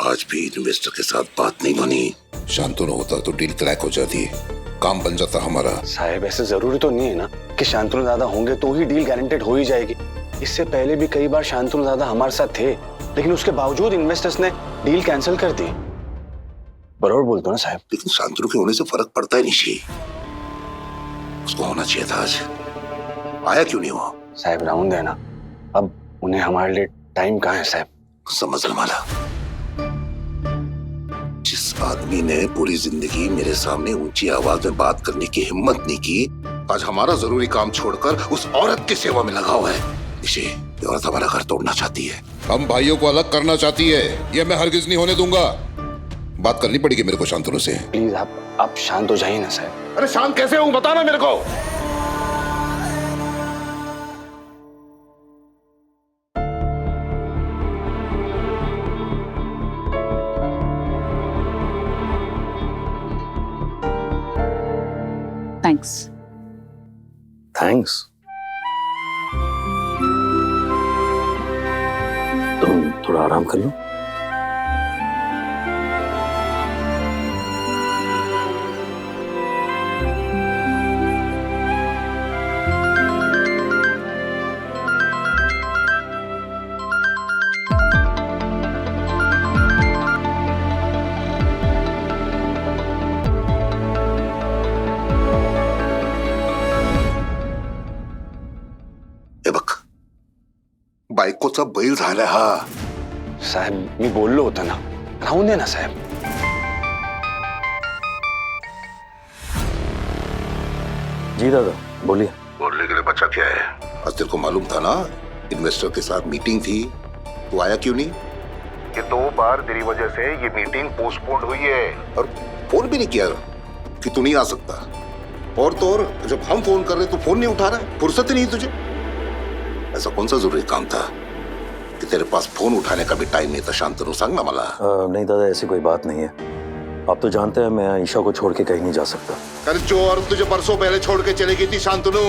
आज भी इन्वेस्टर के साथ बात नहीं बनी। शांतनु होता तो डील क्रैक हो जाती, काम बन जाता हमारा। साहब ऐसे जरूरी तो नहीं है ना कि शांतनु दादा होंगे तो ही डील गारंटेड हो ही जाएगी। इससे पहले भी कई बार शांतनु दादा हमारे साथ थे, लेकिन उसके बावजूद इन्वेस्टर्स ने डील कैंसिल कर दी। बराबर बोलते हो ना साहब? लेकिन शांतनु के होने से फर्क पड़ता ही नहीं, उसको होना चाहिए था। आज आया क्यों नहीं हुआ? साहब राउंड है ना, अब उन्हें हमारे लिए टाइम कहाँ है साहब? समझ लो माला, जिस आदमी ने पूरी जिंदगी मेरे सामने ऊंची आवाज में बात करने की हिम्मत नहीं की, आज हमारा जरूरी काम छोड़कर उस औरत की सेवा में लगा हुआ है। इसे ये औरत हमारा घर तोड़ना चाहती है, हम भाइयों को अलग करना चाहती है। ये मैं हरगिज नहीं होने दूंगा। बात करनी पड़ेगी मेरे को शांतनु से। प्लीज आप शांत हो जाइए ना साहब। अरे शांत कैसे हूँ बताना मेरे को। थैंक्स। थैंक्स? तुम थोड़ा आराम कर लो। बायकोचा बैल झाला हा। साहेब मी बोललो होतो ना, राहून दे ना साहेब। जी दादा बोलिए। बोलने के लिए बचा क्या है? आज तेरे को मालूम था ना इन्वेस्टर के साथ मीटिंग थी, तू आया क्यों नहीं? ये 2 बार तेरी वजह से ये मीटिंग पोस्टपोन्ड हुई है, और फोन भी नहीं किया कि तू नहीं आ सकता। और तो और जब हम फोन कर रहे तो फोन नहीं उठा रहा, फुर्सत ही नहीं तुझे। ऐसा कौन सा जरूरी काम था कि तेरे पास फोन उठाने का भी टाइम नहीं था? शांतनु सांग ना मला। नहीं दादा ऐसी कोई बात नहीं है। आप तो जानते हैं मैं ईशा को छोड़ के कहीं नहीं जा सकता। अरे जो औरत तुझे परसों पहले छोड़ के चली गई थी शांतनु,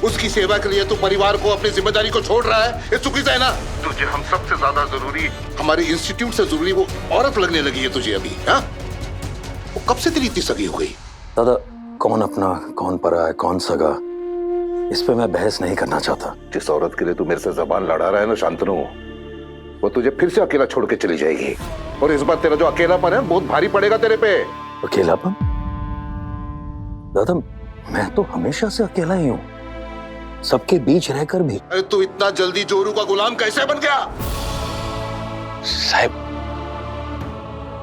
उसकी सेवा के लिए तू परिवार को, अपनी जिम्मेदारी को छोड़ रहा है, ये चुकी है ना? तुझे हम सबसे ज्यादा जरूरी, हमारे इंस्टीट्यूट से जरूरी वो औरत लगने लगी है तुझे अभी। हाँ, वो कब से तेरी इतनी सगी हो गई? दादा कौन अपना कौन परा है, कौन सगा, इस पे मैं बहस नहीं करना चाहता। जिस औरत के लिए तू मेरे से जबान लड़ा रहा है ना शांतनु, वो तुझे फिर से अकेला छोड़ के चली जाएगी। और इस बार तेरा जो अकेलापन है बहुत भारी पड़ेगा तेरे पे। अकेलापन? दादा मैं तो हमेशा से अकेला ही हूँ, सबके बीच रहकर भी। अरे तू इतना जल्दी जोरू का गुलाम कैसे बन गया? साहब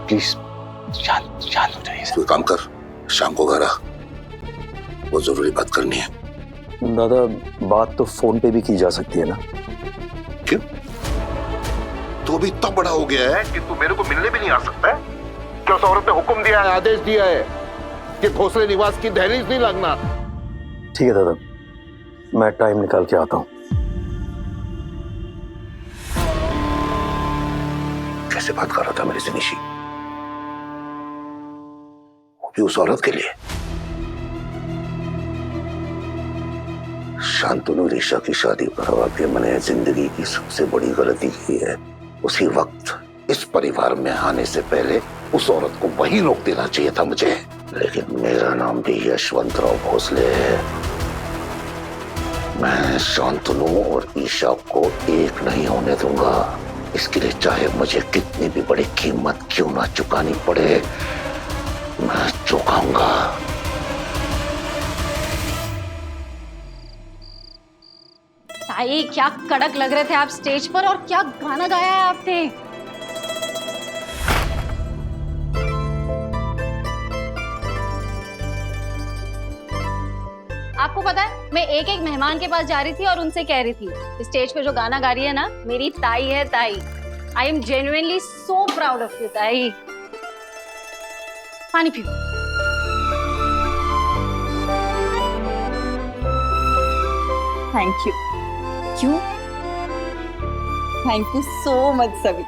प्लीज शांत हो जाइए। कोई काम कर, शाम को घर आ, वो जरूरी बात करनी है। दादा बात तो फोन पे भी की जा सकती है ना? क्यों? तू अभी इतना बड़ा हो गया है कि तू मेरे को मिलने भी नहीं आ सकता है? क्या उस औरत ने हुक्म दिया है, आदेश दिया है कि घोंसले निवास की दहलीज नहीं लगना? ठीक है दादा, मैं टाइम निकाल के आता हूँ। कैसे बात कर रहा था मेरे से निशी, वो भी उस औरत के लिए? शांतनु और ईशा की शादी करवा के मैंने जिंदगी की सबसे बड़ी गलती की है। उसी वक्त इस परिवार में आने से पहले उस औरत को वहीं रोक देना चाहिए था मुझे। लेकिन मेरा नाम भी यशवंतराव भोसले है। मैं शांतनु और ईशा को एक नहीं होने दूंगा। इसके लिए चाहे मुझे कितनी भी बड़ी कीमत क्यों ना चुकानी पड़े, मैं चुकाऊंगा। ताई क्या कड़क लग रहे थे आप स्टेज पर, और क्या गाना गाया है आपने। आपको पता है मैं एक एक मेहमान के पास जा रही थी और उनसे कह रही थी स्टेज पे जो गाना गा रही है ना मेरी ताई है ताई। I am genuinely so proud of you ताई। पानी पियो। Thank you. क्यों? थैंक यू सो मच सभी।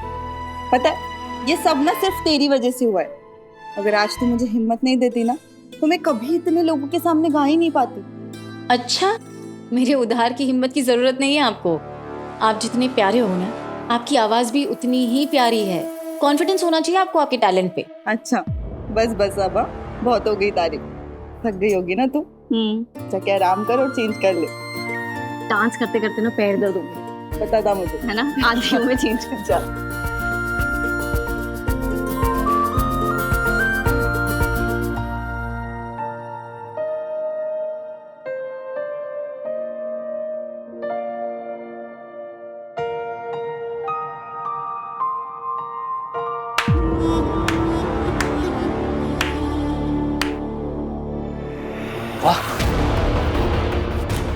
पता है ये सब ना सिर्फ तेरी वजह से हुआ है। अगर आज तू मुझे हिम्मत नहीं देती ना तो मैं कभी इतने लोगों के सामने गा ही नहीं पाती। अच्छा, मेरे उधार की हिम्मत की जरूरत नहीं है आपको। आप जितने प्यारे हो ना, आपकी आवाज भी उतनी ही प्यारी है। कॉन्फिडेंस होना चाहिए आपको आपके टैलेंट पे। अच्छा बस बस अब बहुत हो गई तारीफ। थक गई होगी ना तू? जाके आराम कर और चेंज कर ले। डांस करते करते ना पैर दर्द हो गए, पता था मुझे। है ना? आती हूँ मैं चेंज कर। जा।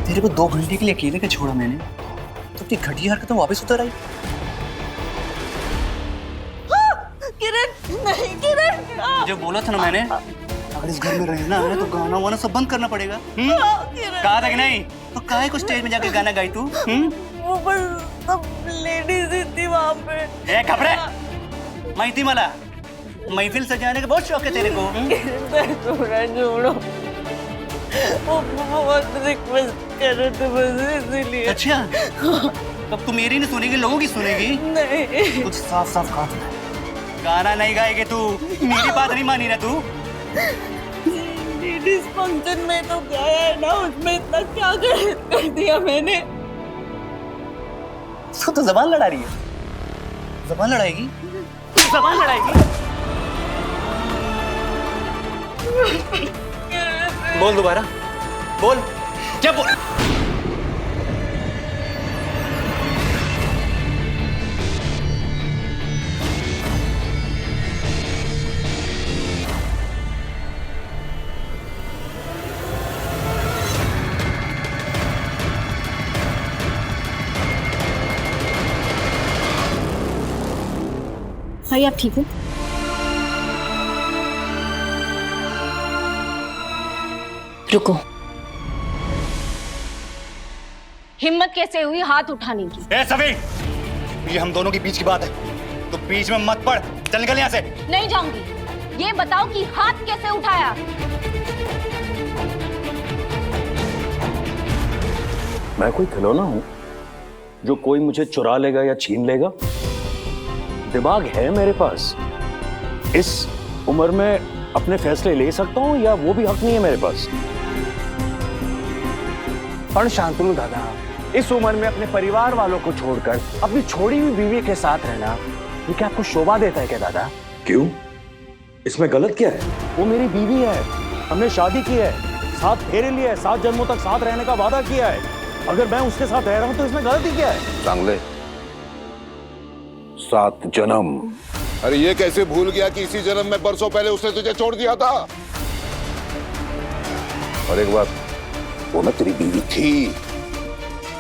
तेरे को 2 घंटे के लिए अकेले का छोड़ा मैंने, तो अपनी घटिया हरकतों वापस उतर आई। किरण नहीं किरण। जो बोला था ना मैंने, अगर इस घर में रहना है तो गाना वाना सब बंद करना पड़ेगा। कहा था कि नहीं? तो काहे को स्टेज में जाके गाना गाई तू? वो पर सब लेडीज थी वहाँ पे। ए खबरे, महती मला, महफिल सजाने का बहुत शौक है तेरे को। छोड़ो वो बहुत रिक्वेस्ट कर रहे थे बस इसीलिए। अच्छा, तब तू मेरी नहीं सुनेगी, लोगों की सुनेगी। नहीं कुछ साफ साफ कहा था, गाना नहीं गाएगी तू। मेरी बात नहीं मानी ना तू। लेडीज फंक्शन में तो गाया है ना, उसमें इतना क्या कर दिया मैंने। तो जबान लड़ा रही है, जबान लड़ाएगी, जबान लड़ाएगी। बोल दोबारा, बोल, क्या बोल? भाई आप ठीक हो? रुको, हिम्मत कैसे हुई हाथ उठाने की? ए सभी, ये हम दोनों के बीच की बात है, तो बीच में मत पड़। चल निकल यहाँ से। नहीं जाऊंगी। ये बताओ कि हाथ कैसे उठाया? मैं कोई खिलौना हूं जो कोई मुझे चुरा लेगा या छीन लेगा? दिमाग है मेरे पास। इस उम्र में अपने फैसले ले सकता हूं या वो भी हक नहीं है मेरे पास? पर शांतनु दादा, इस उम्र में अपने परिवार वालों को छोड़कर अपनी छोड़ी हुई बीवी के साथ रहना, ये क्या आपको शोभा देता है क्या दादा? क्यों? इसमें गलत क्या है? वो मेरी बीवी है, हमने शादी की है, 7 फेरे लिए है, 7 जन्मों तक साथ रहने का वादा किया है। अगर मैं उसके साथ रह रहा हूं तो इसमें गलती क्या है? चांगले 7 जन्म। अरे ये कैसे भूल गया कि इसी जन्म में बरसों पहले उसने तुझे छोड़ दिया था? और एक बात, वो ना तेरी बीवी थी,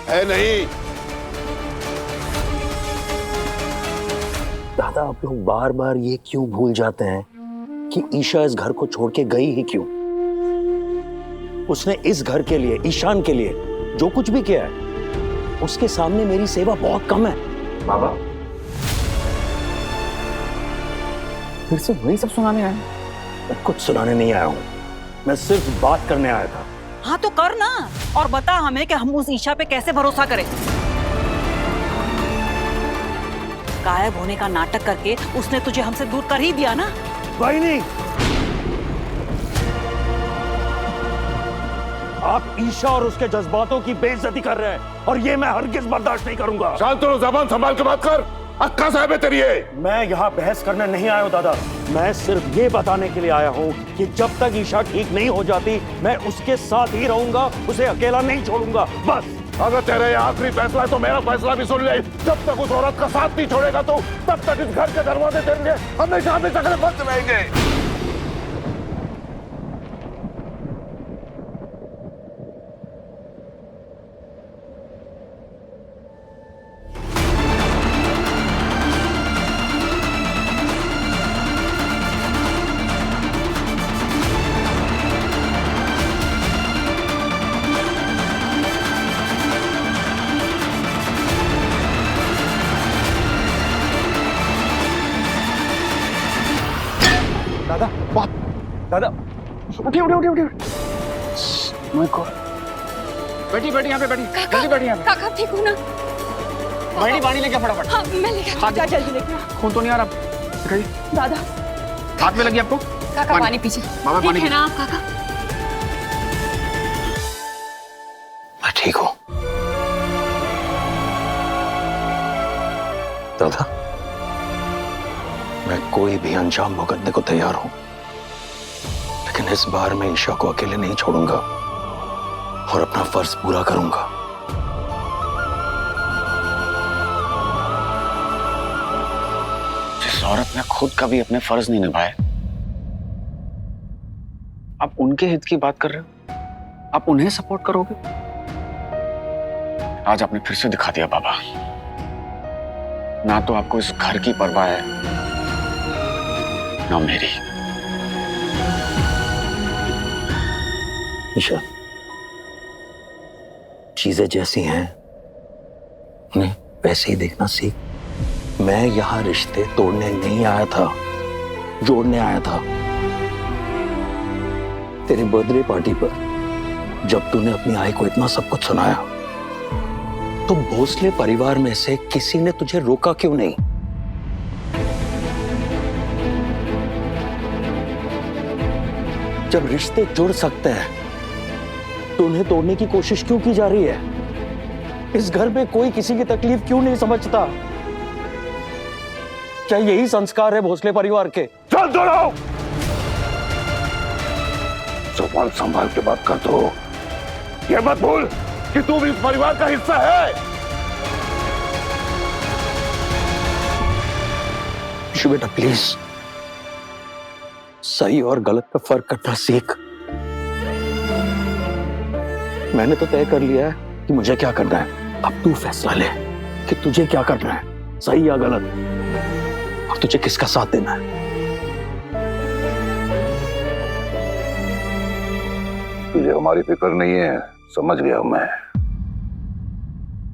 है नहीं? दादा, आप लोग बार बार ये क्यों भूल जाते हैं कि ईशा इस घर को छोड़ के गई ही क्यों? उसने इस घर के लिए, ईशान के लिए जो कुछ भी किया है, उसके सामने मेरी सेवा बहुत कम है। बाबा, फिर से वही सब सुनाने आए? मैं कुछ सुनाने नहीं आया हूं, मैं सिर्फ बात करने आया था। हाँ तो कर ना, और बता हमें कि हम उस ईशा पे कैसे भरोसा करें। गायब होने का नाटक करके उसने तुझे हमसे दूर कर ही दिया ना। भाई नहीं, आप ईशा और उसके जज्बातों की बेइज्जती कर रहे हैं और ये मैं हरगिज बर्दाश्त नहीं करूंगा। शांतनु, जबान संभाल के बात कर। अक्का साहब है तेरी ये। मैं यहाँ बहस करने नहीं आया हूँ दादा, मैं सिर्फ ये बताने के लिए आया हूँ कि जब तक ईशा ठीक नहीं हो जाती मैं उसके साथ ही रहूंगा, उसे अकेला नहीं छोड़ूंगा, बस। अगर तेरा ये आखिरी फैसला है तो मेरा फैसला भी सुन ले। जब तक उस औरत का साथ नहीं छोड़ेगा तो तब तक इस घर के दरवाजे तेरे लिए हमेशा हमेशा के लिए बंद रहेंगे। दादा, बाप, दादा, उठिए उठिए उठिए उठिए। मैं को बैठी बैठी यहाँ पे बैठी, जल्दी बैठी यहाँ पे। काका ठीक हो ना? पानी लेके फटाफट। हाँ मैं लेके हाँ, जल्दी लेके। खून तो नहीं आ रहा? दादा हाथ में लगी आपको? काका पानी पीछे। मामा पानी ठीक है ना आप काका? मैं ठीक हूं दादा। मैं कोई भी अंजाम भुगतने को तैयार हूं, लेकिन इस बार मैं ईशा को अकेले नहीं छोड़ूंगा और अपना फर्ज पूरा करूंगा। जिस औरत ने खुद कभी अपने फर्ज नहीं निभाए, आप उनके हित की बात कर रहे हो? आप उन्हें सपोर्ट करोगे? आज आपने फिर से दिखा दिया बाबा, ना तो आपको इस घर की परवाह है, ना मेरी। ईशा, चीजें जैसी हैं उन्हें वैसे ही देखना सीख। मैं यहां रिश्ते तोड़ने नहीं आया था, जोड़ने आया था। तेरे बर्थडे पार्टी पर जब तूने अपनी आई को इतना सब कुछ सुनाया, तो भोसले परिवार में से किसी ने तुझे रोका क्यों नहीं? जब रिश्ते जुड़ सकते हैं तो उन्हें तोड़ने की कोशिश क्यों की जा रही है? इस घर में कोई किसी की तकलीफ क्यों नहीं समझता? क्या यही संस्कार है भोसले परिवार के? चल दोड़ो, जुबान संभाल के बात कर दो। ये मत भूल कि तू भी इस परिवार का हिस्सा है। यीशु बेटा प्लीज, सही और गलत का फर्क करना सीख। मैंने तो तय कर लिया है कि मुझे क्या करना है। अब तू फैसला ले कि तुझे क्या करना है, सही या गलत, और तुझे किसका साथ देना है। तुझे हमारी फिक्र नहीं है, समझ गया हूं मैं।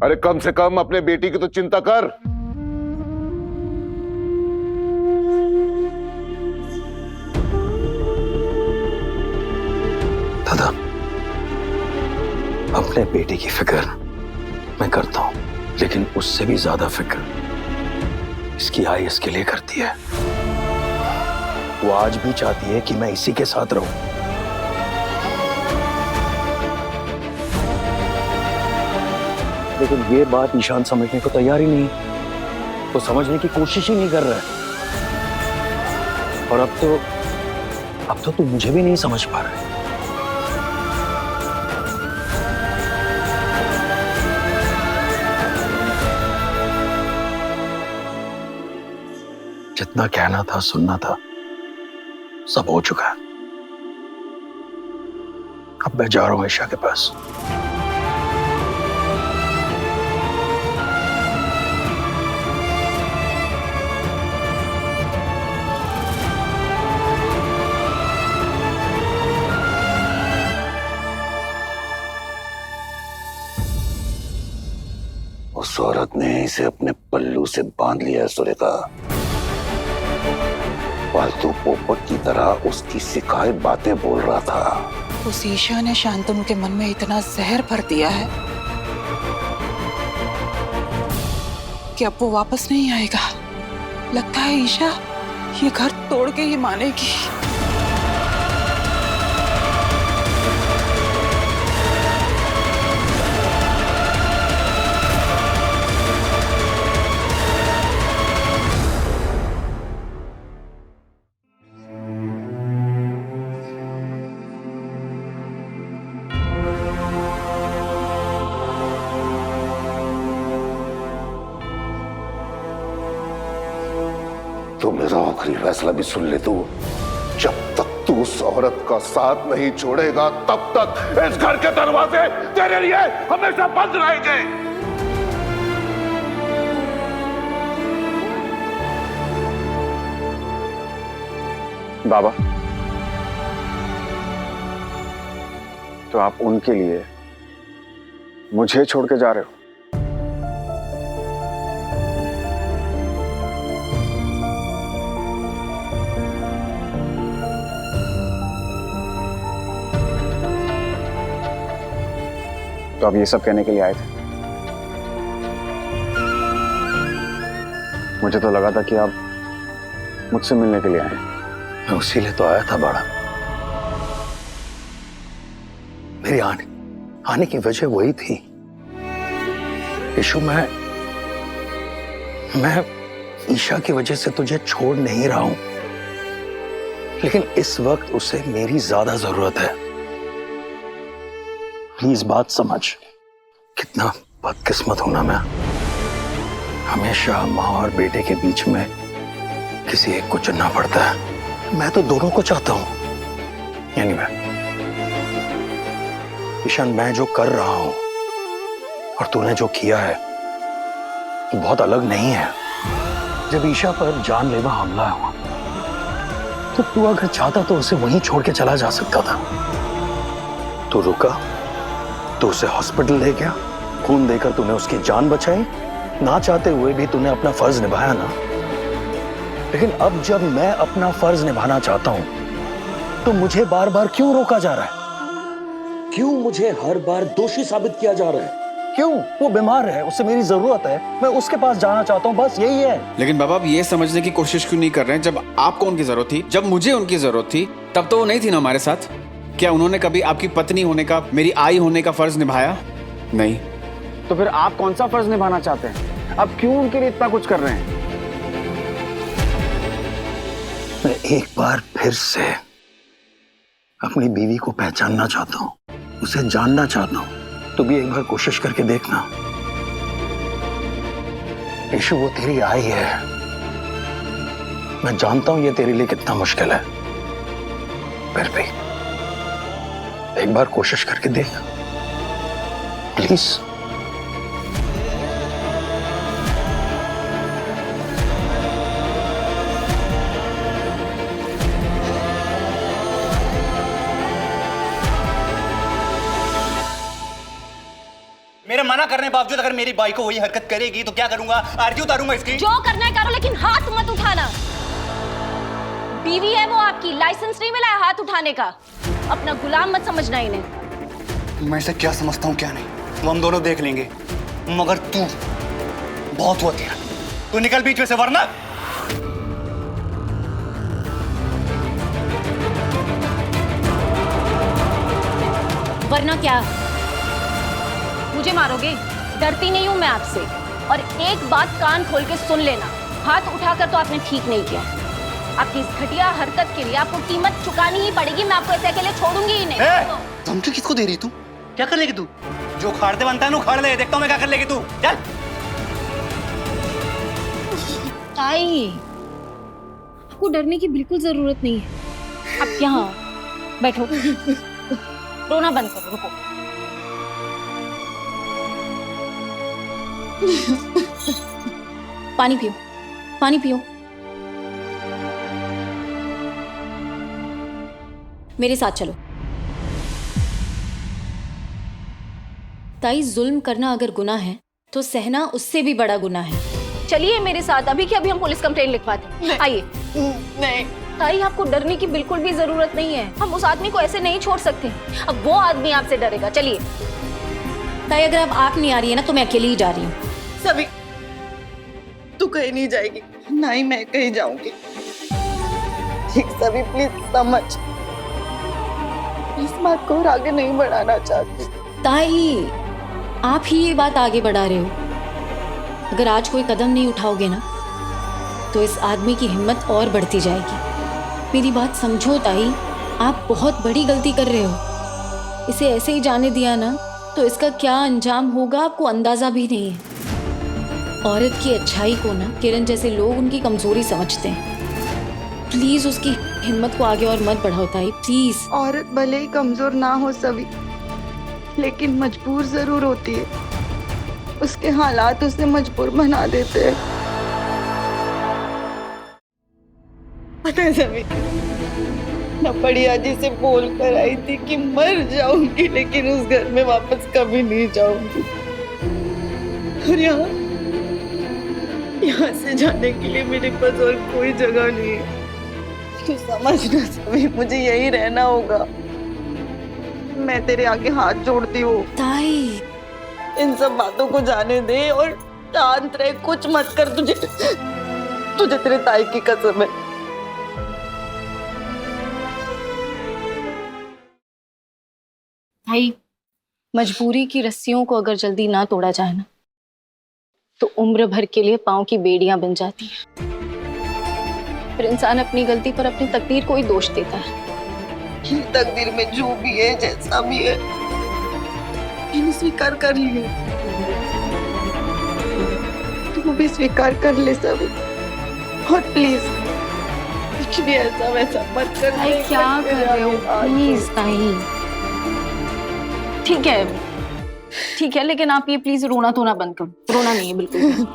अरे कम से कम अपने बेटी की तो चिंता कर। दादा, अपने बेटे की फिक्र मैं करता हूं, लेकिन उससे भी ज्यादा फिक्र इसकी आई इसके लिए करती है। वो आज भी चाहती है कि मैं इसी के साथ रहूं। लेकिन ये बात ईशान समझने को तैयार ही नहीं, वो समझने की कोशिश ही नहीं कर रहा है। और अब तो तू मुझे भी नहीं समझ पा रहा है। जितना कहना था, सुनना था, सब हो चुका है। अब मैं जा रहा हूं ईशा के पास। उस औरत ने इसे अपने पल्लू से बांध लिया है सुरेखा। फालतू पोपट की तरह उसकी सिखाई बातें बोल रहा था। उस ईशा ने शांतनु के मन में इतना जहर भर दिया है कि अब वो वापस नहीं आएगा। लगता है ईशा ये घर तोड़ के ही मानेगी। तो मेरा आखिरी फैसला भी सुन ले तू। जब तक तू उस औरत का साथ नहीं छोड़ेगा, तब तक इस घर के दरवाजे तेरे लिए हमेशा बंद रहेंगे। बाबा, तो आप उनके लिए मुझे छोड़ के जा रहे हो? तो आप ये सब कहने के लिए आए थे? मुझे तो लगा था कि आप मुझसे मिलने के लिए आए हैं। मैं उसी लिए तो आया था बाड़ा। मेरी आने की वजह वही थी। इशू, मैं ईशा की वजह से तुझे छोड़ नहीं रहा हूं, लेकिन इस वक्त उसे मेरी ज्यादा जरूरत है। प्लीज बात समझ। कितना बदकिस्मत हूं ना मैं। हमेशा माँ और बेटे के बीच में किसी एक को चुनना पड़ता है। मैं तो दोनों को चाहता हूं। यानी ईशान, मैं जो कर रहा हूं और तूने जो किया है वो बहुत अलग नहीं है। जब ईशा पर जानलेवा हमला हुआ तो तू अगर चाहता तो उसे वहीं छोड़ के चला जा सकता था। तू रुका, तो उसे हॉस्पिटल ले गया, खून देकर तूने उसकी जान बचाई। ना चाहते हुए भी तूने अपना फर्ज निभाया ना। लेकिन अब जब मैं अपना फर्ज निभाना चाहता हूं तो मुझे बार बार क्यों रोका जा रहा है? क्यों मुझे हर बार दोषी साबित किया जा रहा है? क्यों? वो बीमार है, उससे मेरी जरूरत है, मैं उसके पास जाना चाहता हूँ, बस यही है। लेकिन बाबा, आप ये समझने की कोशिश क्यों नहीं कर रहे हैं, जब आपको उनकी जरूरत थी, जब मुझे उनकी जरूरत थी, तब तो वो नहीं थी ना हमारे साथ। क्या उन्होंने कभी आपकी पत्नी होने का, मेरी आई होने का फर्ज निभाया? नहीं। तो फिर आप कौन सा फर्ज निभाना चाहते हैं? अब क्यों उनके लिए इतना कुछ कर रहे हैं? मैं एक बार फिर से अपनी बीवी को पहचानना चाहता हूँ, उसे जानना चाहता हूँ। तो भी एक बार कोशिश करके देखना। इशू, वो तेरी आई है। मैं जानता हूं ये तेरे लिए कितना मुश्किल है, फिर भी एक बार कोशिश करके देख प्लीज। मेरे मना करने के बावजूद अगर मेरी बाई को वही हरकत करेगी तो क्या करूंगा? आरती उतारूंगा इसकी। जो करना है करो, लेकिन हाथ मत उठाना। बीवी है वो आपकी, लाइसेंस नहीं मिला है हाथ उठाने का। अपना गुलाम मत समझना इन्हें। मैं इसे क्या समझता हूँ क्या नहीं, वो हम दोनों देख लेंगे। मगर तू बहुत हुआ तेरा। तू निकल बीच में से, वरना क्या? मुझे मारोगे? डरती नहीं हूं मैं आपसे। और एक बात कान खोल के सुन लेना, हाथ उठाकर तो आपने ठीक नहीं किया। आपकी इस घटिया हरकत के लिए आपको कीमत चुकानी ही पड़ेगी। मैं आपको ऐसे अकेले छोड़ूंगी ही नहीं। धमकी किसको दे रही तू? क्या कर लेगी तू? जो खाड़ते बनता है ना उखाड़ ले, देखता हूं मैं क्या कर लेगी तू। चल। ताई, आपको डरने की बिल्कुल जरूरत नहीं है। आप यहाँ बैठो, रोना बंद करो, रुको। पानी पियो, पानी पियो। मेरे साथ चलो। ताई, जुल्म करना अगर गुनाह है तो सहना उससे भी बड़ा गुनाह है। चलिए मेरे साथ, अभी के अभी हम पुलिस कंप्लेंट लिखवाते हैं। आइए। नहीं ताई, आपको डरने की बिल्कुल भी जरूरत नहीं है। हम उस आदमी को ऐसे नहीं छोड़ सकते। अब वो आदमी आपसे डरेगा। चलिए ताई, अगर अब आप नहीं आ रही है ना तो मैं अकेली ही जा रही हूँ। सभी, तू कहीं नहीं जाएगी, ना ही मैं कहीं जाऊंगी। ठीक सभी, प्लीज समझ। इस बात को और आगे नहीं बढ़ाना चाहती। ताई, आप ही ये बात आगे बढ़ा रहे हो। अगर आज कोई कदम नहीं उठाओगे ना तो इस आदमी की हिम्मत और बढ़ती जाएगी। मेरी बात समझो ताई, आप बहुत बड़ी गलती कर रहे हो। इसे ऐसे ही जाने दिया ना तो इसका क्या अंजाम होगा आपको अंदाजा भी नहीं है। औरत की अच्छाई को ना किरण जैसे लोग उनकी कमजोरी समझते हैं। प्लीज उसकी हिम्मत को आगे और मत बढ़ाओ ताई, प्लीज। औरत भले ही कमजोर ना हो सभी, लेकिन मजबूर जरूर होती है। उसके हालात उसे मजबूर बना देते हैं। पता है सभी, मैं बढ़िया जी से बोल कर आई थी कि मर जाऊंगी लेकिन उस घर में वापस कभी नहीं जाऊंगी। और यहाँ से जाने के लिए मेरे पास और कोई जगह नहीं है। तू समझना सभी, मुझे यही रहना होगा। मैं तेरे आगे हाथ जोड़ती हूँ ताई। इन सब बातों को जाने दे और शांत रहे, कुछ मत कर। तुझे तेरे ताई की कसम है, भाई, मजबूरी की रस्सियों को अगर जल्दी ना तोड़ा जाए ना, तो उम्र भर के लिए पांव की बेड़ियां बन जाती हैं। फिर इंसान अपनी गलती पर अपनी तकदीर को ही दोष देता है। तकदीर में जो भी है, जैसा भी है, मैंने स्वीकार कर लिया। तुम भी स्वीकार कर ले सभी, और प्लीज कुछ भी ऐसा वैसा मत कर। भाई क्या कर रहे हो? प्लीज ताई, ठीक है, लेकिन आप ये प्लीज रोना धोना बंद करो। रोना नहीं है बिल्कुल भी।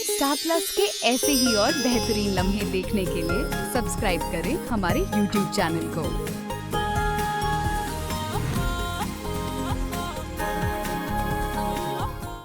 स्टार प्लस के ऐसे ही और बेहतरीन लम्हे देखने के लिए सब्सक्राइब करें हमारे YouTube चैनल को।